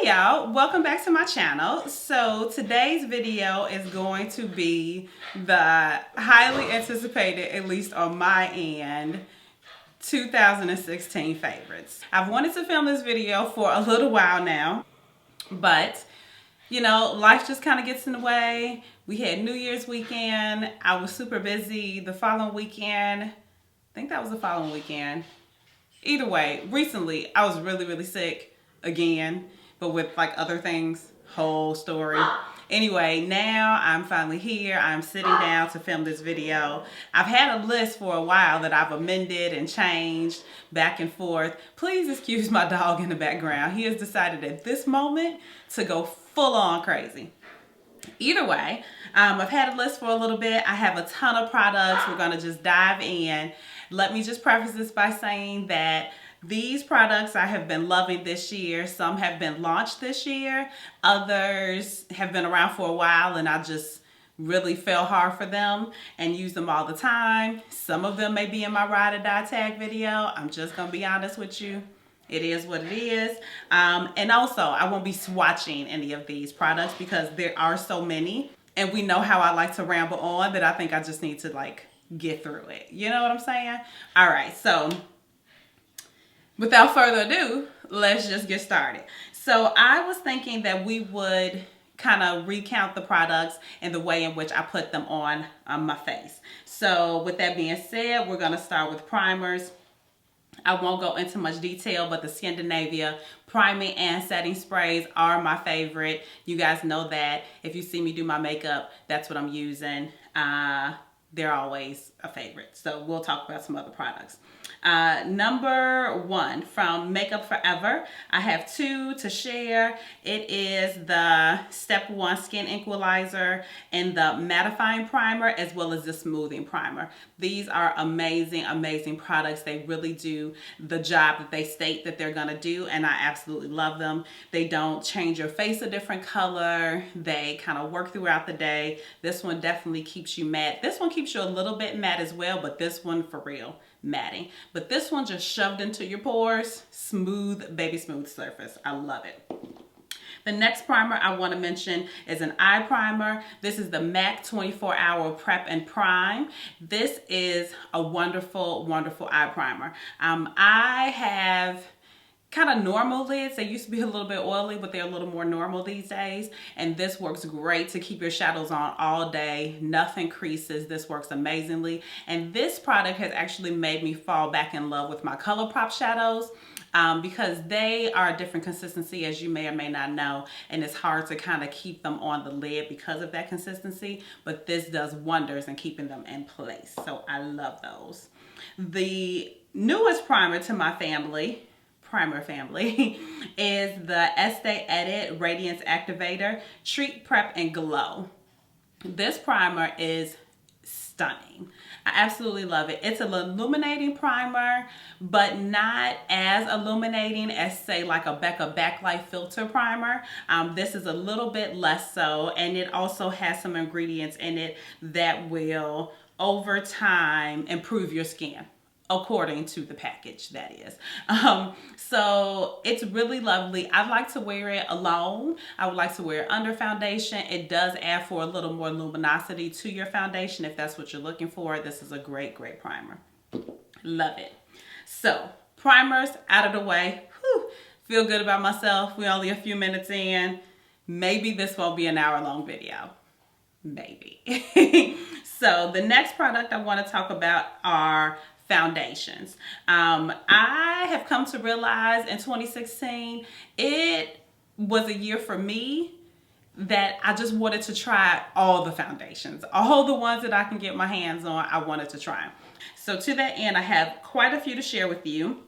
Hey y'all, welcome back to my channel. So today's video is going to be the highly anticipated, at least on my end, 2016 favorites. I've wanted to film this video for a little while now, but you know, life just kind of gets in the way. We had New Year's weekend. I was super busy the following weekend. I think that was the following weekend. Either way, recently I was really sick again, but with like other things, whole story. Anyway, now I'm finally here. I'm sitting down to film this video. I've had a list for a while that I've amended and changed back and forth. Please excuse my dog in the background. He has decided at this moment to go full on crazy. Either way, I've had a list for a little bit. I have a ton of products. We're gonna just dive in. Let me just preface this by saying that these products I have been loving this year. Some have been launched this year. Others have been around for a while and I just really fell hard for them and use them all the time. Some of them may be in my ride or die tag video. I'm just gonna be honest with you. It is what it is. And also, I won't be swatching any of these products because there are so many. And we know how I like to ramble on that I think I just need to like get through it. You know what I'm saying? All right, so without further ado, let's just get started. So I was thinking that we would kind of recount the products and the way in which I put them on my face. So with that being said, we're gonna start with primers. I won't go into much detail, but the Scandinavia priming and setting sprays are my favorite. You guys know that. If you see me do my makeup, that's what I'm using. They're always a favorite. So we'll talk about some other products. Number one from Makeup Forever. I have two to share. It is the Step 1 Skin Equalizer and the Mattifying Primer, as well as the Smoothing Primer. These are amazing products. They really do the job that they state that they're gonna do, and I absolutely love them. They don't change your face a different color. They kind of work throughout the day. This one definitely keeps you matte. This one keeps you a little bit matte as well, but this one for real, matting. But this one just shoved into your pores, smooth, baby smooth surface. I love it. The next primer I want to mention is an eye primer. This is the MAC 24-Hour Prep and Prime. This is a wonderful eye primer. I have kind of normal lids. They used to be a little bit oily, but they're a little more normal these days. And this works great to keep your shadows on all day. Nothing creases. This works amazingly. And this product has actually made me fall back in love with my ColourPop shadows because they are a different consistency, as you may or may not know. And it's hard to kind of keep them on the lid because of that consistency. But this does wonders in keeping them in place. So I love those. The newest primer to my primer family is the Estee Edit Radiance Activator Treat, Prep, and Glow. This primer is stunning. I absolutely love it. It's an illuminating primer, but not as illuminating as, say, like a Becca Backlight Filter primer. This is a little bit less so, and it also has some ingredients in it that will, over time, improve your skin. According to the package, that is. So it's really lovely. I like to wear it alone. I would like to wear it under foundation. It does add for a little more luminosity to your foundation if that's what you're looking for. This is a great primer. Love it. So primers out of the way. Whew, feel good about myself. We're only a few minutes in. Maybe this won't be an hour-long video. Maybe. So the next product I want to talk about are foundations. I have come to realize in 2016, it was a year for me that I just wanted to try all the foundations. All the ones that I can get my hands on, I wanted to try. So to that end, I have quite a few to share with you.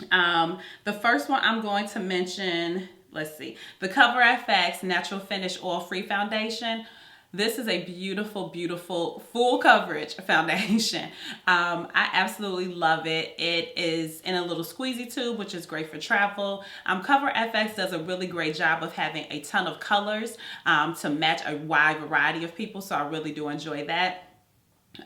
The first one I'm going to mention, let's see, the Cover FX Natural Finish Oil-Free Foundation. This is a beautiful full coverage foundation. I absolutely love it. It is in a little squeezy tube, which is great for travel. Cover FX does a really great job of having a ton of colors to match a wide variety of people, so I really do enjoy that.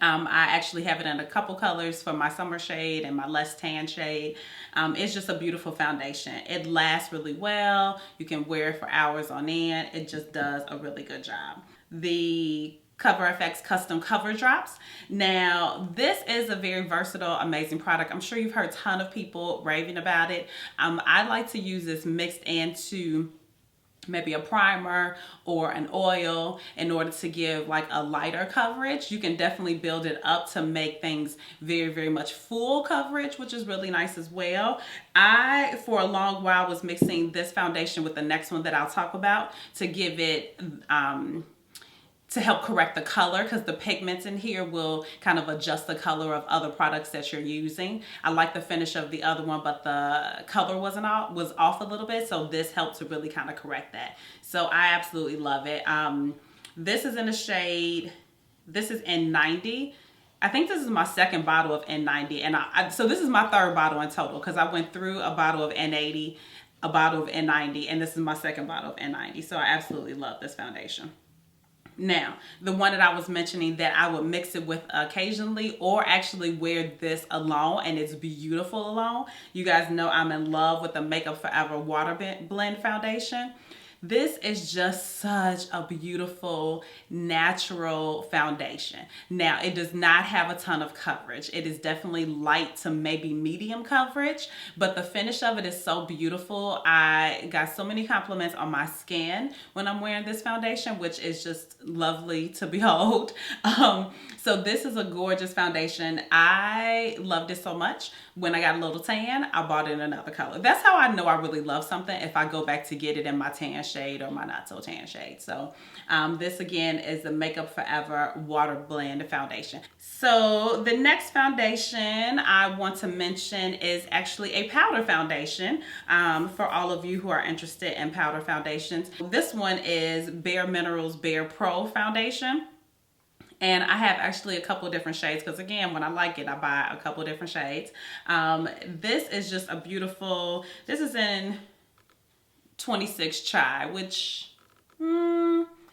I actually have it in a couple colors for my summer shade and my less tan shade. It's just a beautiful foundation. It lasts really well. You can wear it for hours on end. It just does a really good job. The Cover FX Custom Cover Drops. Now, this is a very versatile, amazing product. I'm sure you've heard a ton of people raving about it. I like to use this mixed into maybe a primer or an oil in order to give like a lighter coverage. You can definitely build it up to make things very, very much full coverage, which is really nice as well. I, for a long while, was mixing this foundation with the next one that I'll talk about to give it to help correct the color, because the pigments in here will kind of adjust the color of other products that you're using. I like the finish of the other one, but the color was off a little bit, so this helped to really kind of correct that. So I absolutely love it. This is in the shade, this is N90. I think this is my second bottle of N90, and so this is my third bottle in total, because I went through a bottle of N80, a bottle of N90, and this is my second bottle of N90. So I absolutely love this foundation. Now, the one that I was mentioning that I would mix it with occasionally, or actually wear this alone, and it's beautiful alone. You guys know I'm in love with the Makeup Forever Water Blend Foundation. This is just such a beautiful, natural foundation. Now, it does not have a ton of coverage. It is definitely light to maybe medium coverage, but the finish of it is so beautiful. I got so many compliments on my skin when I'm wearing this foundation, which is just lovely to behold. So this is a gorgeous foundation. I loved it so much. When I got a little tan, I bought it in another color. That's how I know I really love something, if I go back to get it in my tan shade or my not so tan shade. So this again is the Makeup Forever Water Blend Foundation. So the next foundation I want to mention is actually a powder foundation for all of you who are interested in powder foundations. This one is Bare Minerals Bare Pro Foundation. And I have actually a couple different shades, because again, when I like it, I buy a couple different shades. This is just a beautiful, this is in 26 Chai, which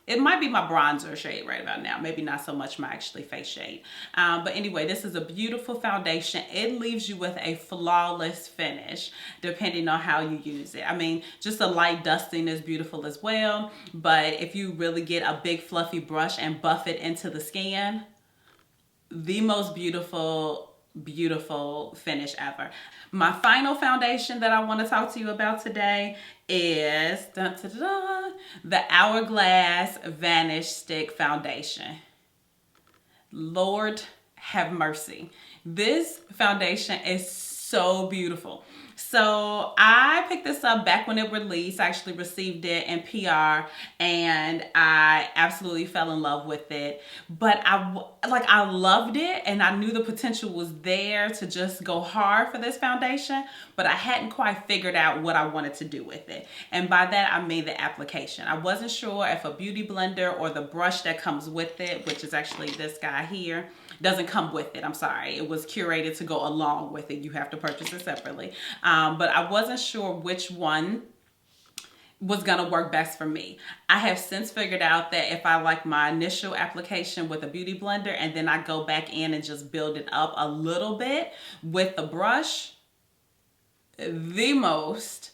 it might be my bronzer shade right about now. Maybe not so much my actually face shade. But anyway, this is a beautiful foundation. It leaves you with a flawless finish, depending on how you use it. I mean, just a light dusting is beautiful as well. But if you really get a big fluffy brush and buff it into the skin, the most beautiful, beautiful finish ever. My final foundation that I want to talk to you about today is the Hourglass Vanish Stick Foundation. Lord have mercy. This foundation is so beautiful. So I picked this up back when it released. I actually received it in PR, and I absolutely fell in love with it. But I loved it, and I knew the potential was there to just go hard for this foundation, but I hadn't quite figured out what I wanted to do with it. And by that, I mean the application. I wasn't sure if a beauty blender or the brush that comes with it, which is actually this guy here, doesn't come with it. I'm sorry. It was curated to go along with it. You have to purchase it separately. But I wasn't sure which one was gonna work best for me. I have since figured out that if I like my initial application with a beauty blender, and then I go back in and just build it up a little bit with the brush, the most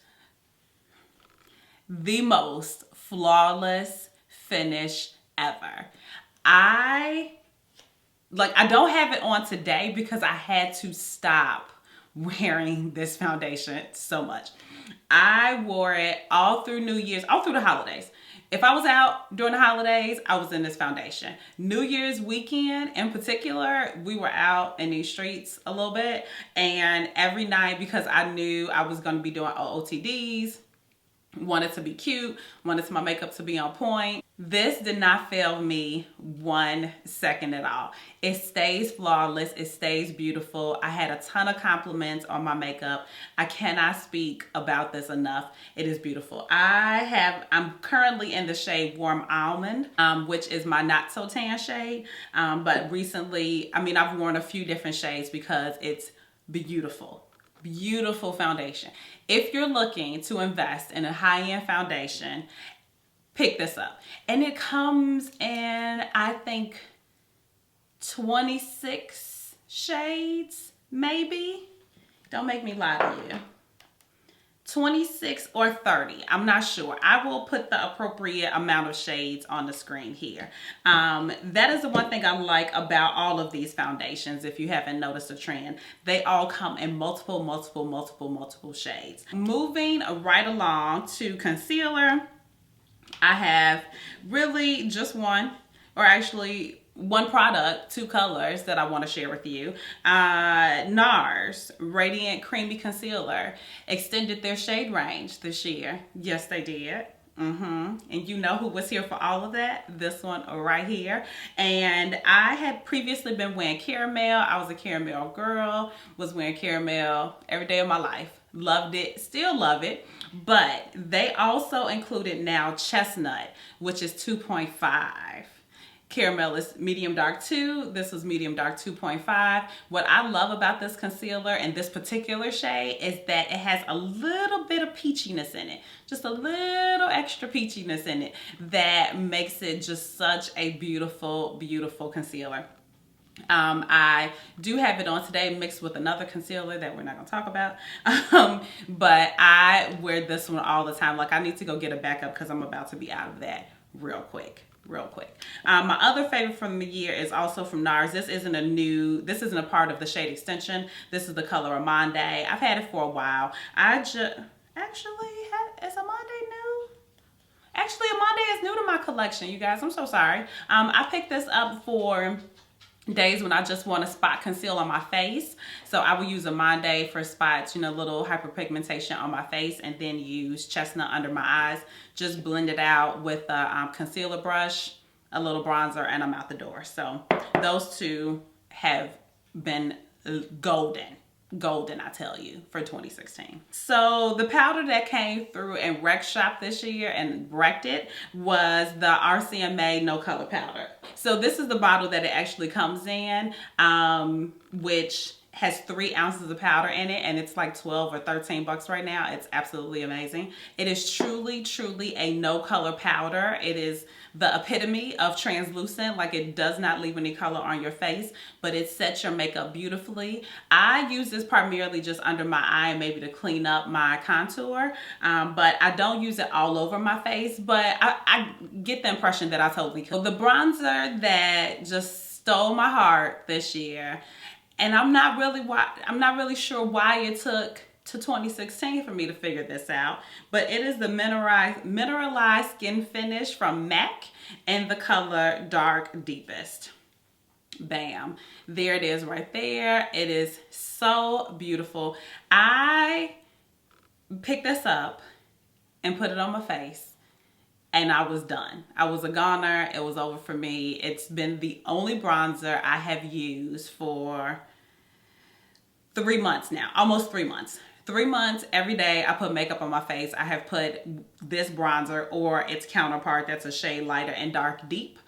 flawless finish ever. I don't have it on today because I had to stop wearing this foundation so much. I wore it all through New Year's, all through the holidays. If I was out during the holidays, I was in this foundation. New Year's weekend in particular, we were out in these streets a little bit, and every night, because I knew I was going to be doing OOTDs, wanted to be cute, wanted my makeup to be on point. This did not fail me 1 second at all. It stays flawless. It stays beautiful. I had a ton of compliments on my makeup. I cannot speak about this enough. It is beautiful. I'm currently in the shade Warm Almond, which is my not so tan shade. But recently, I've worn a few different shades because it's beautiful. Beautiful foundation. If you're looking to invest in a high-end foundation, pick this up. And it comes in, I think, 26 shades, maybe. Don't make me lie to you. 26 or 30, I'm not sure. I will put the appropriate amount of shades on the screen here. That is the one thing I like about all of these foundations. If you haven't noticed a trend, they all come in multiple shades. Moving right along to concealer, I have really just one, or actually one product, two colors that I want to share with you. NARS Radiant Creamy Concealer extended their shade range this year. Yes, they did. And you know who was here for all of that? This one right here. And I had previously been wearing caramel. I was a caramel girl, was wearing caramel every day of my life. Loved it, still love it. But they also included now chestnut, which is 2.5. Caramel is medium dark 2. This was medium dark 2.5. What I love about this concealer in this particular shade is that it has a little bit of peachiness in it. Just a little extra peachiness in it that makes it just such a beautiful, beautiful concealer. I do have it on today mixed with another concealer that we're not going to talk about. But I wear this one all the time. Like, I need to go get a backup because I'm about to be out of that real quick. My other favorite from the year is also from NARS. This isn't a part of the shade extension. This is the color Amande. I've had it for a while. Is Amande new? Actually, Amande is new to my collection, you guys. I'm so sorry. I picked this up for days when I just want to spot conceal on my face. So I will use Amande for spots, little hyperpigmentation on my face, and then use chestnut under my eyes. Just blend it out with a concealer brush, a little bronzer, and I'm out the door. So those two have been golden, I tell you, for 2016. So the powder that came through and wrecked shop this year and wrecked it was the RCMA No Color Powder. So this is the bottle that it actually comes in, which has 3 ounces of powder in it, and it's like 12 or 13 bucks right now. It's absolutely amazing. It is truly a no color powder. It is the epitome of translucent. Like, it does not leave any color on your face, but it sets your makeup beautifully. I use this primarily just under my eye and maybe to clean up my contour, but I don't use it all over my face, but I get the impression that I totally could. The bronzer that just stole my heart this year, and I'm not really sure why it took to 2016 for me to figure this out, but it is the mineralized skin finish from MAC in the color Dark Deepest. Bam, there it is right there. It is so beautiful. I picked this up and put it on my face, and I was done. I was a goner. It was over for me. It's been the only bronzer I have used for 3 months now, almost 3 months. 3 months, every day I put makeup on my face. I have put this bronzer or its counterpart that's a shade lighter and Dark Deep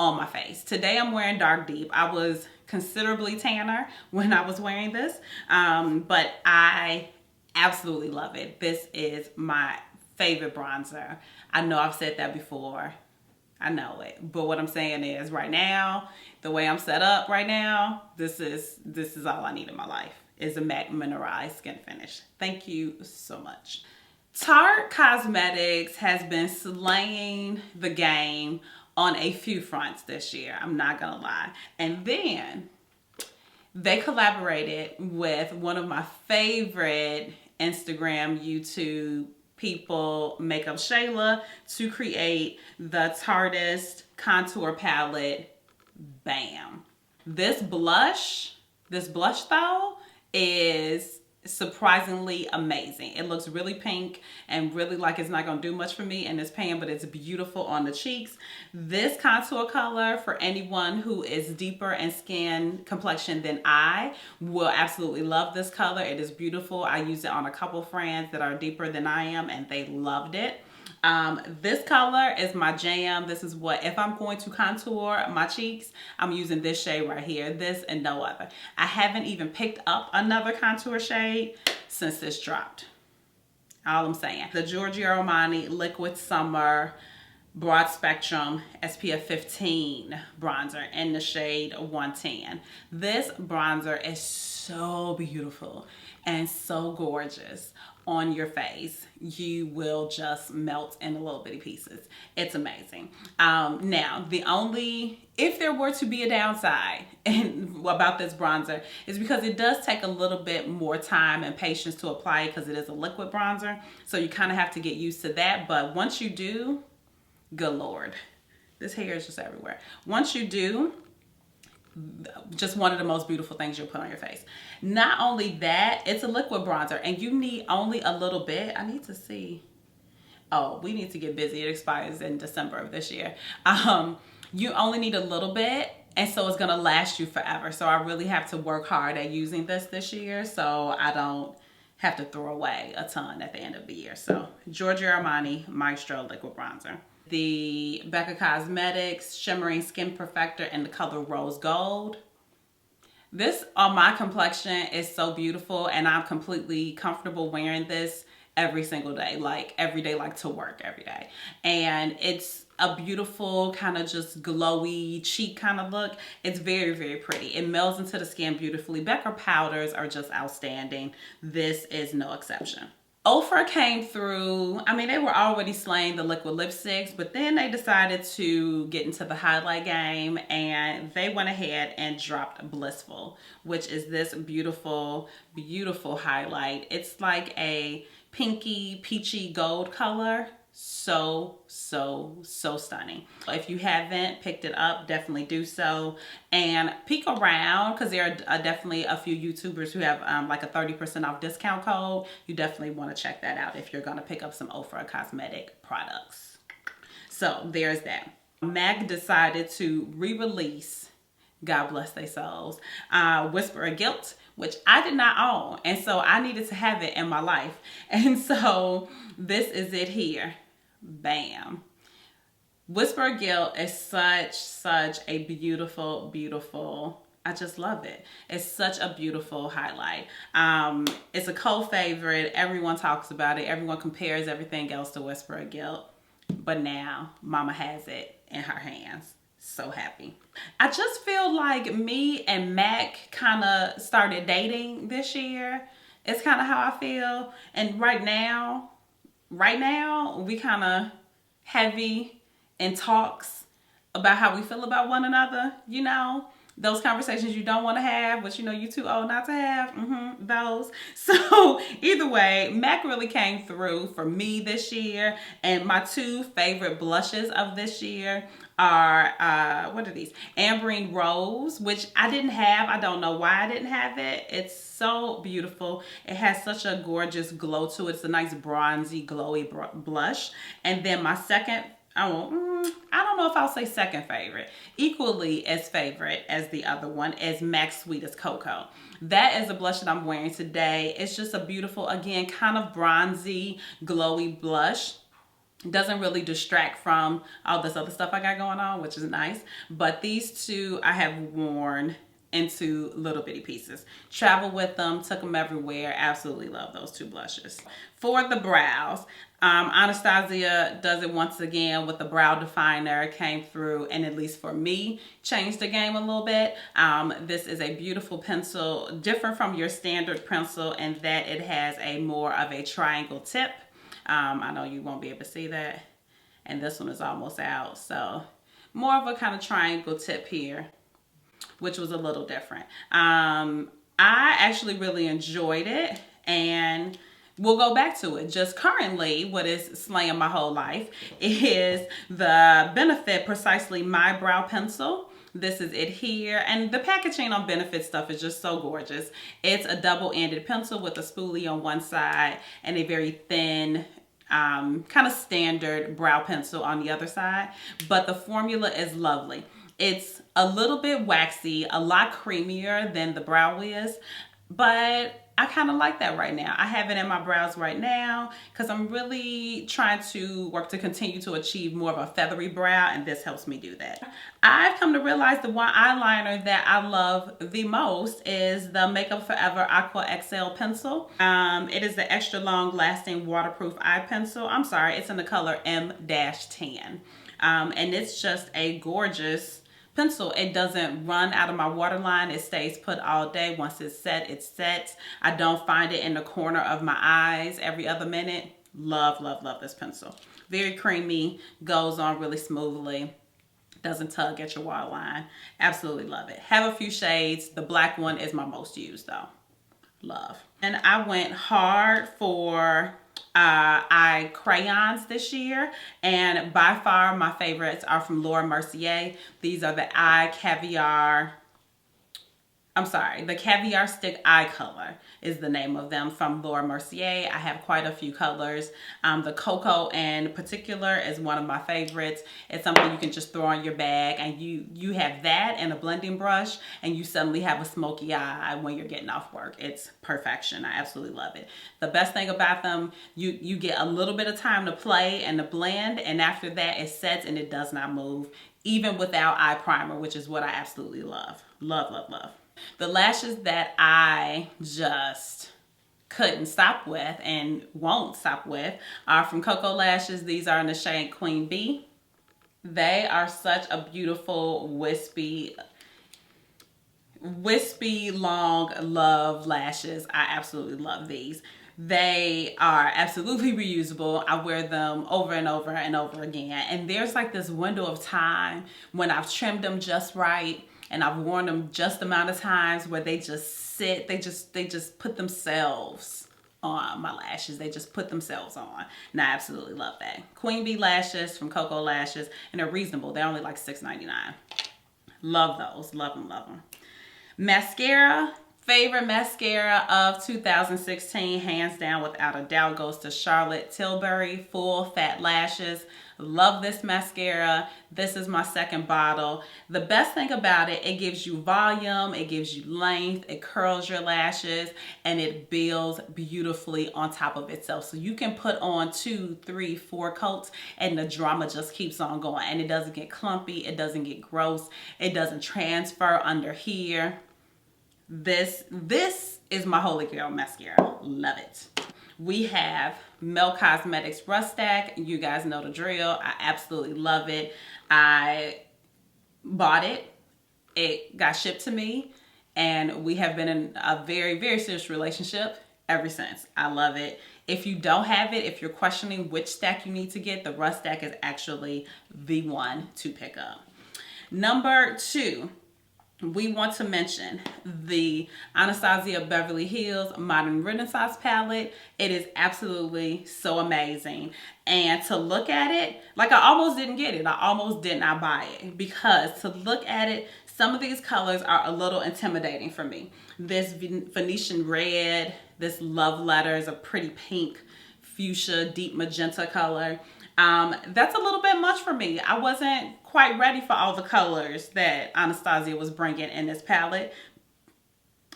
on my face. Today I'm wearing Dark Deep. I was considerably tanner when I was wearing this, but I absolutely love it. This is my favorite bronzer. I know I've said that before. I know it. But what I'm saying is, right now, the way I'm set up right now, this is all I need in my life, is a matte mineralized skin finish. Thank you so much. Tarte Cosmetics has been slaying the game on a few fronts this year. I'm not gonna lie. And then they collaborated with one of my favorite Instagram, YouTube people, Makeup Shayla, to create the Tarteist contour palette. Bam. This blush though is surprisingly amazing. It looks really pink and really like it's not gonna do much for me in this pan, but it's beautiful on the cheeks. This contour color, for anyone who is deeper in skin complexion than I, will absolutely love this color. It is beautiful. I use it on a couple friends that are deeper than I am, and they loved it. This color is my jam. This is what, if I'm going to contour my cheeks, I'm using this shade right here, this and no other. I haven't even picked up another contour shade since this dropped. All I'm saying. The Giorgio Armani Liquid Summer Broad Spectrum SPF 15 bronzer in the shade 110. This bronzer is so beautiful and so gorgeous on your face. You will just melt in little bitty pieces. It's amazing. Now, if there were to be a downside about this bronzer, is because it does take a little bit more time and patience to apply it because it is a liquid bronzer. So you kind of have to get used to that. But once you do, good Lord, this hair is just everywhere. Once you do, just one of the most beautiful things you'll put on your face. Not only that, it's a liquid bronzer and you need only a little bit. I need to see. Oh, we need to get busy. It expires in December of this year. You only need a little bit, and so it's gonna last you forever. So I really have to work hard at using this year so I don't have to throw away a ton at the end of the year. So Giorgio Armani Maestro Liquid Bronzer. The Becca Cosmetics Shimmering Skin Perfector in the color Rose Gold. This on my complexion is so beautiful, and I'm completely comfortable wearing this every single day, like every day, like to work every day. And it's a beautiful kind of just glowy cheek kind of look. It's very, very pretty. It melds into the skin beautifully. Becca powders are just outstanding. This is no exception. Ofra came through. I mean, they were already slaying the liquid lipsticks, but then they decided to get into the highlight game, and they went ahead and dropped Blissful, which is this beautiful, beautiful highlight. It's like a pinky, peachy gold color. So stunning. If you haven't picked it up, definitely do so, and peek around because there are definitely a few YouTubers who have like a 30% off discount code. You definitely want to check that out if you're going to pick up some Ofra cosmetic products. So there's that. MAC decided to re-release, God bless their souls, Whisper of Guilt, which I did not own, and so I needed to have it in my life, and so this is it here. Bam. Whisper of Guilt is such a beautiful, beautiful, I just love it. It's such a beautiful highlight. It's a cult favorite. Everyone talks about it. Everyone compares everything else to Whisper of Guilt, but now Mama has it in her hands. So happy. I just feel like me and Mac kind of started dating this year. It's kind of how I feel. And right now, we kind of heavy in talks about how we feel about one another. You know, those conversations you don't want to have, but you know you too old not to have. Those. So either way, MAC really came through for me this year. And my two favorite blushes of this year are, what are these? Amberine Rose, which I didn't have. I don't know why I didn't have it. It's so beautiful. It has such a gorgeous glow to it. It's a nice bronzy, glowy blush. And then my second, I don't know if I'll say second favorite, equally as favorite as the other one, is MAC Sweetest Cocoa. That is a blush that I'm wearing today. It's just a beautiful, again, kind of bronzy, glowy blush. Doesn't really distract from all this other stuff I got going on, which is nice. But these two I have worn into little bitty pieces. Travel with them, took them everywhere. Absolutely love those two blushes. For the brows, Anastasia does it once again with the brow definer. Came through, and at least for me, changed the game a little bit. This is a beautiful pencil, different from your standard pencil in that it has a more of a triangle tip. I know you won't be able to see that, and this one is almost out, so more of a kind of triangle tip here, which was a little different. I actually really enjoyed it, and we'll go back to it. Just currently, what is slaying my whole life is the Benefit Precisely My Brow Pencil. This is it here, and the packaging on Benefit stuff is just so gorgeous. It's a double-ended pencil with a spoolie on one side and a very thin, kind of standard brow pencil on the other side, but the formula is lovely. It's a little bit waxy, a lot creamier than the Brow Wiz, but I kind of like that right now. I have it in my brows right now because I'm really trying to work to continue to achieve more of a feathery brow, and this helps me do that. I've come to realize the one eyeliner that I love the most is the Makeup Forever Aqua XL pencil. It is the extra long lasting waterproof eye pencil. I'm sorry, it's in the color M-10. And it's just a gorgeous pencil. It doesn't run out of my waterline. It stays put all day. Once it's set, it's set. I don't find it in the corner of my eyes every other minute. Love, love, love this pencil. Very creamy, goes on really smoothly. Doesn't tug at your waterline. Absolutely love it. Have a few shades. The black one is my most used though. Love. And I went hard for eye crayons this year, and by far my favorites are from Laura Mercier. These are the the Caviar Stick Eye Color is the name of them from Laura Mercier. I have quite a few colors. The Cocoa in particular is one of my favorites. It's something you can just throw in your bag, and you have that and a blending brush, and you suddenly have a smoky eye when you're getting off work. It's perfection. I absolutely love it. The best thing about them, you get a little bit of time to play and to blend, and after that it sets and it does not move, even without eye primer, which is what I absolutely love. Love, love, love. The lashes that I just couldn't stop with and won't stop with are from Cocoa Lashes. These are in the shade Queen Bee. They are such a beautiful wispy long love lashes. I absolutely love these. They are absolutely reusable. I wear them over and over and over again. And there's like this window of time when I've trimmed them just right and I've worn them just the amount of times where they just sit, they just put themselves on my lashes. They just put themselves on. And I absolutely love that. Queen Bee lashes from Cocoa Lashes, and they're reasonable. They're only like $6.99. Love those. Love them, love them. Mascara. Favorite mascara of 2016, hands down, without a doubt, goes to Charlotte Tilbury Full Fat Lashes. Love this mascara. This is my second bottle. The best thing about it, it gives you volume, it gives you length, it curls your lashes, and it builds beautifully on top of itself. So you can put on 2, 3, 4 coats and the drama just keeps on going, and it doesn't get clumpy, it doesn't get gross, it doesn't transfer under here. This is my holy grail mascara. Love it. We have Mel Cosmetics Rust Stack. You guys know the drill. I absolutely love it. I bought it. It got shipped to me, and we have been in a very, very serious relationship ever since. I love it. If you don't have it, if you're questioning which stack you need to get, the Rust Stack is actually the one to pick up. Number 2. We want to mention the Anastasia Beverly Hills Modern Renaissance palette. It is absolutely so amazing. And to look at it, like I almost didn't get it. I almost did not buy it because to look at it, some of these colors are a little intimidating for me. This Venetian red, this Love Letter is a pretty pink, fuchsia, deep magenta color. That's a little bit much for me. I wasn't quite ready for all the colors that Anastasia was bringing in this palette.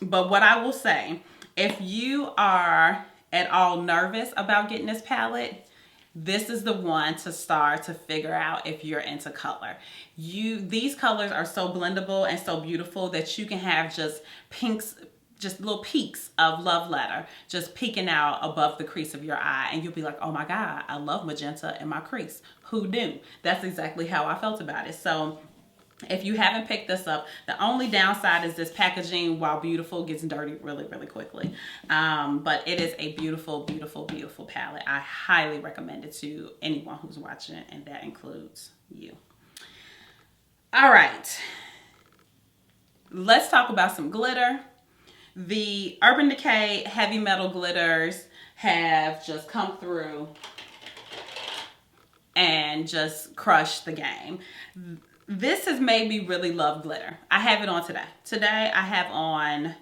But what I will say, if you are at all nervous about getting this palette, this is the one to start to figure out if you're into color. These colors are so blendable and so beautiful that you can have just pinks, just little peaks of Love Letter just peeking out above the crease of your eye, and you'll be like, oh my God, I love magenta in my crease. Who knew? That's exactly how I felt about it. So if you haven't picked this up, the only downside is this packaging, while beautiful, gets dirty really, really quickly. But it is a beautiful, beautiful, beautiful palette. I highly recommend it to anyone who's watching, and that includes you. All right, let's talk about some glitter. The Urban Decay Heavy Metal Glitters have just come through and just crushed the game. This has made me really love glitter. I have it on today. Today I have on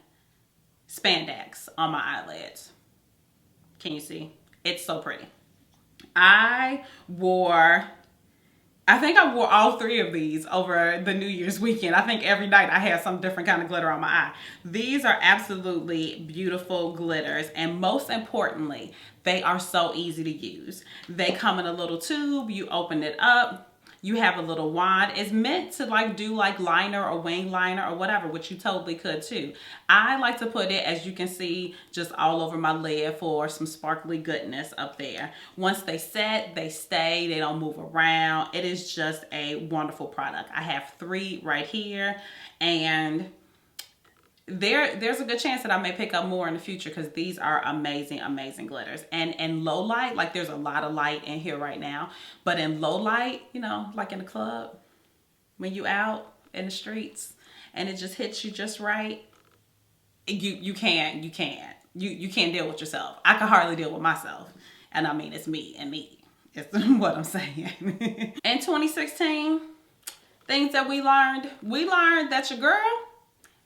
spandex on my eyelids. Can you see? It's so pretty. I think I wore all 3 of these over the New Year's weekend. I think every night I had some different kind of glitter on my eye. These are absolutely beautiful glitters, and most importantly, they are so easy to use. They come in a little tube. You open it up. you have a little wand. It's meant to like do like liner or wing liner or whatever, which you totally could too. I like to put it, as you can see, just all over my lid for some sparkly goodness up there. Once they set, they stay, they don't move around. It is just a wonderful product. I have 3 right here, and there's a good chance that I may pick up more in the future because these are amazing, amazing glitters. And in low light, like there's a lot of light in here right now, but in low light, you know, like in the club, when you out in the streets and it just hits you just right, you can't deal with yourself. I can hardly deal with myself. And I mean, it's me and me. It's what I'm saying. In 2016, things that we learned that your girl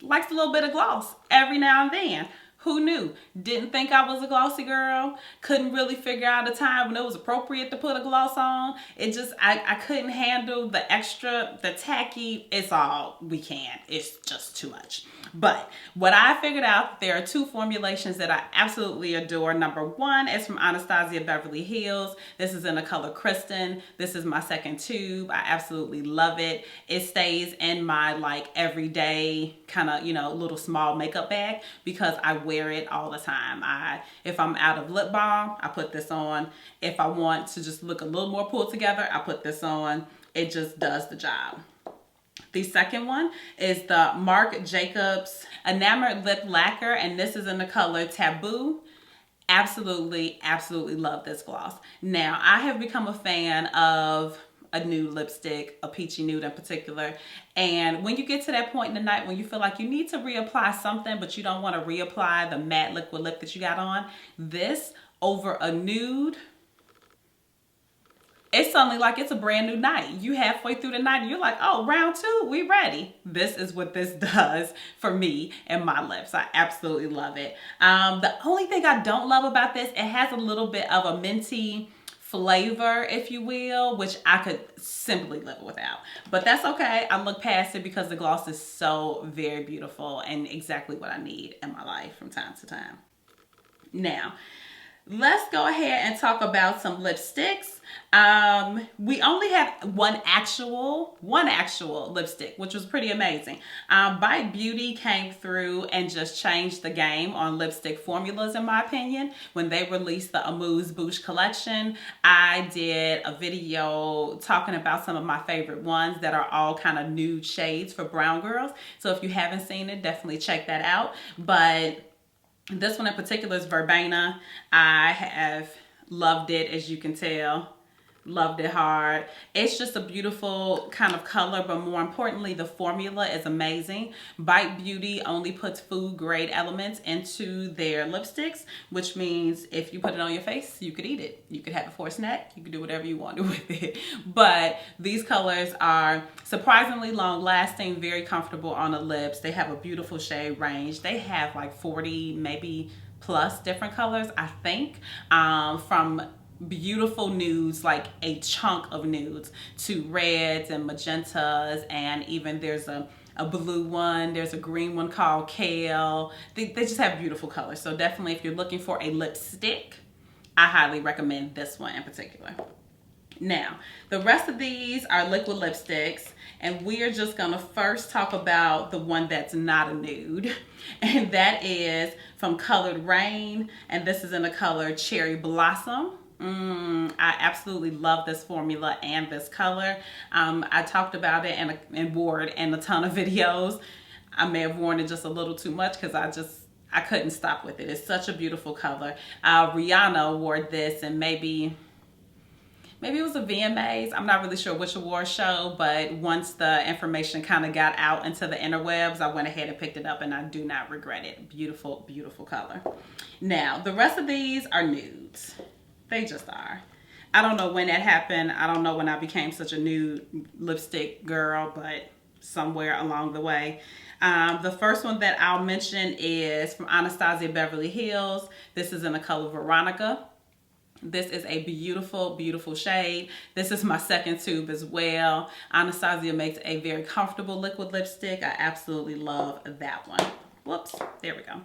likes a little bit of gloss every now and then. Who knew? Didn't think I was a glossy girl. Couldn't really figure out a time when it was appropriate to put a gloss on. It just, I couldn't handle the extra, the tacky. It's all we can. It's just too much. But what I figured out, there are 2 formulations that I absolutely adore. Number 1 is from Anastasia Beverly Hills. This is in the color Kristen. This is my second tube. I absolutely love it. It stays in my like everyday kind of, you know, little small makeup bag because I wear it all the time. If I'm out of lip balm, I put this on. If I want to just look a little more pulled together, I put this on. It just does the job. The second one is the Marc Jacobs Enamored Lip Lacquer, and this is in the color Taboo. Absolutely, absolutely love this gloss. Now, I have become a fan of a nude lipstick, a peachy nude in particular. And when you get to that point in the night when you feel like you need to reapply something, but you don't want to reapply the matte liquid lip that you got on, this over a nude, it's suddenly like it's a brand new night. You halfway through the night and you're like, oh, round 2, we ready. This is what this does for me and my lips. I absolutely love it. The only thing I don't love about this, it has a little bit of a minty flavor, if you will, which I could simply live without. But that's okay. I look past it because the gloss is so very beautiful and exactly what I need in my life from time to time. Now, let's go ahead and talk about some lipsticks. We only had one actual lipstick, which was pretty amazing. Bite Beauty came through and just changed the game on lipstick formulas, in my opinion. When they released the Amuse Bouche collection, I did a video talking about some of my favorite ones that are all kind of nude shades for brown girls. So if you haven't seen it, definitely check that out. But this one in particular is Verbena. I have loved it, as you can tell. Loved it hard. It's just a beautiful kind of color, but more importantly, the formula is amazing. Bite Beauty only puts food grade elements into their lipsticks, which means if you put it on your face, you could eat it. You could have it for a snack. You could do whatever you want to with it. But these colors are surprisingly long lasting, very comfortable on the lips. They have a beautiful shade range. They have like 40, maybe plus different colors, I think, from beautiful nudes, like a chunk of nudes, to reds and magentas, and even there's a blue one, there's a green one called Kale. They just have beautiful colors. So definitely if you're looking for a lipstick, I highly recommend this one in particular. Now, the rest of these are liquid lipsticks, and we are just gonna first talk about the one that's not a nude, and that is from Colored Rain, and this is in the color Cherry Blossom. I absolutely love this formula and this color. I talked about it and wore it in a ton of videos. I may have worn it just a little too much because I couldn't stop with it. It's such a beautiful color. Rihanna wore this, and maybe it was a VMAs. I'm not really sure which award show, but once the information kind of got out into the interwebs, I went ahead and picked it up, and I do not regret it. Beautiful, beautiful color. Now, the rest of these are nudes. They just are. I don't know when that happened. I don't know when I became such a nude lipstick girl, but somewhere along the way. The first one that I'll mention is from Anastasia Beverly Hills. This is in the color Veronica. This is a beautiful, beautiful shade. This is my second tube as well. Anastasia makes a very comfortable liquid lipstick. I absolutely love that one. Whoops, there we go.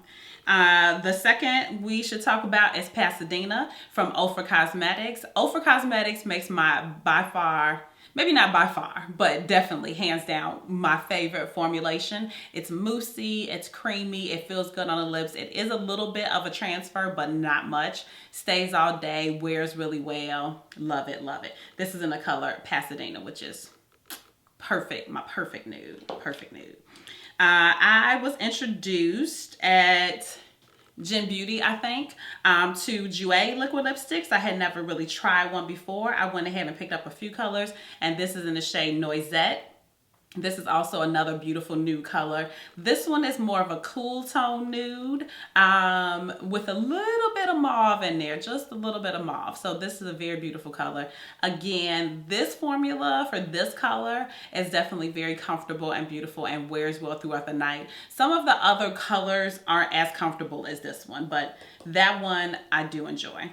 The second we should talk about is Pasadena from Ofra Cosmetics. Ofra Cosmetics makes my, by far, maybe not by far, but definitely hands down my favorite formulation. It's moussey, it's creamy, it feels good on the lips. It is a little bit of a transfer, but not much. Stays all day, wears really well. Love it, love it. This is in the color Pasadena, which is perfect, my perfect nude, perfect nude. I was introduced at Gen Beauty, I think, to Jouer liquid lipsticks. I had never really tried one before. I went ahead and picked up a few colors, and this is in the shade Noisette. This is also another beautiful nude color. This one is more of a cool tone nude with a little bit of mauve in there, just a little bit of mauve. So this is a very beautiful color. Again, this formula for this color is definitely very comfortable and beautiful and wears well throughout the night. Some of the other colors aren't as comfortable as this one, but that one I do enjoy.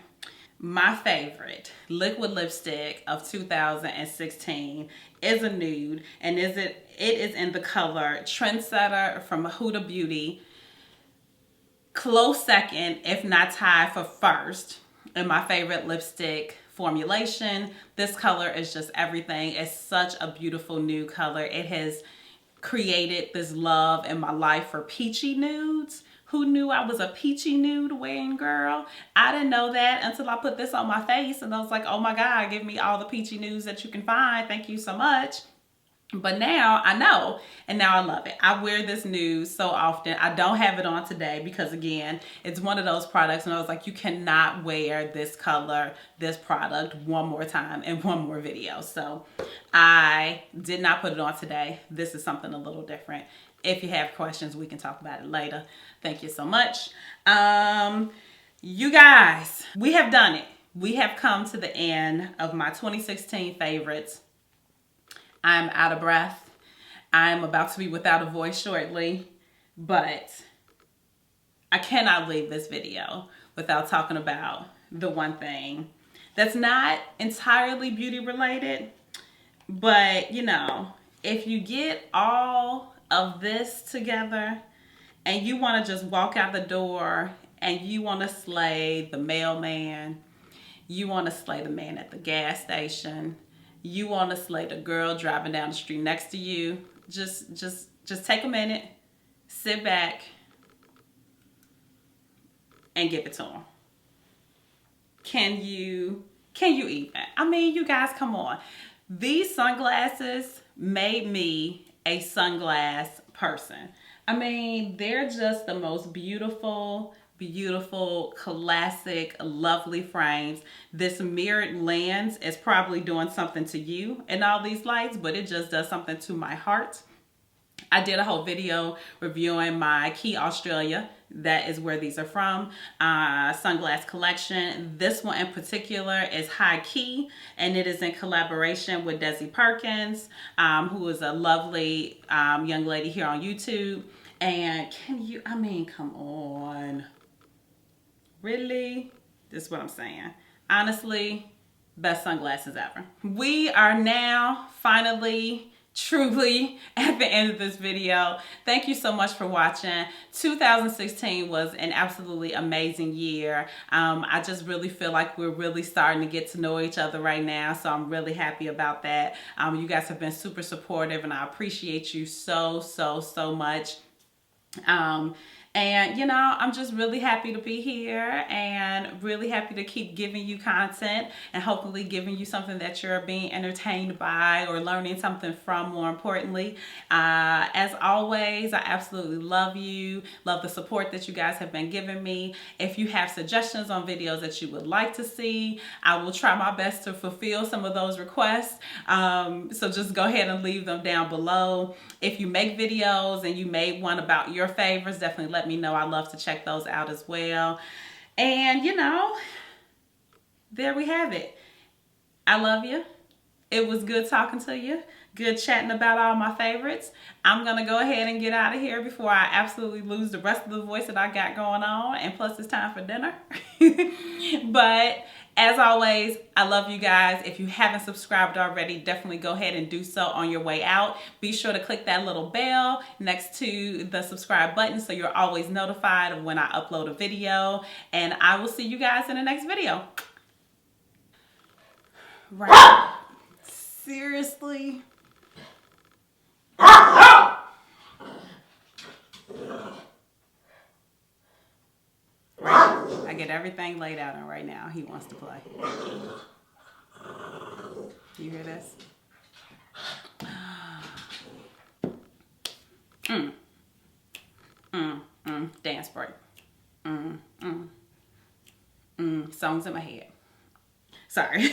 My favorite liquid lipstick of 2016 is a nude, and it is in the color Trendsetter from Huda Beauty. Close second, if not tied for first, in my favorite lipstick formulation. This color is just everything. It's such a beautiful nude color. It has created this love in my life for peachy nudes. Who knew I was a peachy nude wearing girl? I didn't know that until I put this on my face, and I was like, oh my God, give me all the peachy nudes that you can find. Thank you so much. But now I know, and now I love it. I wear this nude so often. I don't have it on today because, again, it's one of those products, and I was like, you cannot wear this color, this product one more time in one more video. So I did not put it on today. This is something a little different. If you have questions, we can talk about it later. Thank you so much. You guys, we have done it. We have come to the end of my 2016 favorites. I'm out of breath. I'm about to be without a voice shortly, but I cannot leave this video without talking about the one thing that's not entirely beauty related, but you know, if you get all of this together and you want to just walk out the door and you want to slay the mailman, you want to slay the man at the gas station, you want to slay the girl driving down the street next to you, just take a minute, sit back, and give it to them. Can you even? I mean, you guys, come on. These sunglasses made me a sunglass person. I mean, they're just the most beautiful, beautiful, classic, lovely frames. This mirrored lens is probably doing something to you in all these lights, but it just does something to my heart. I did a whole video reviewing my Key Australia, that is where these are from, sunglass collection. This one in particular is Hikey, and it is in collaboration with Desiperkins, who is a lovely young lady here on YouTube. And I mean, come on. Really? This is what I'm saying. Honestly, best sunglasses ever. We are now finally truly at the end of this video. Thank you so much for watching. 2016 was an absolutely amazing year. I just really feel like we're really starting to get to know each other right now, so I'm really happy about that. You guys have been super supportive, and I appreciate you so much. And you know, I'm just really happy to be here and really happy to keep giving you content and hopefully giving you something that you're being entertained by or learning something from, more importantly. As always, I absolutely love you, love the support that you guys have been giving me. If you have suggestions on videos that you would like to see, I will try my best to fulfill some of those requests. So just go ahead and leave them down below. If you make videos and you made one about your favorites, definitely let me know. I love to check those out as well. And you know, there we have it. I love you. It was good talking to you. Good chatting about all my favorites. I'm gonna go ahead and get out of here before I absolutely lose the rest of the voice that I got going on. And plus it's time for dinner. But As always, I love you guys. If you haven't subscribed already, definitely go ahead and do so on your way out. Be sure to click that little bell next to the subscribe button so you're always notified of when I upload a video. And I will see you guys in the next video. Right. Seriously? I get everything laid out and right now he wants to play. You hear this? Dance break. Songs in my head. Sorry.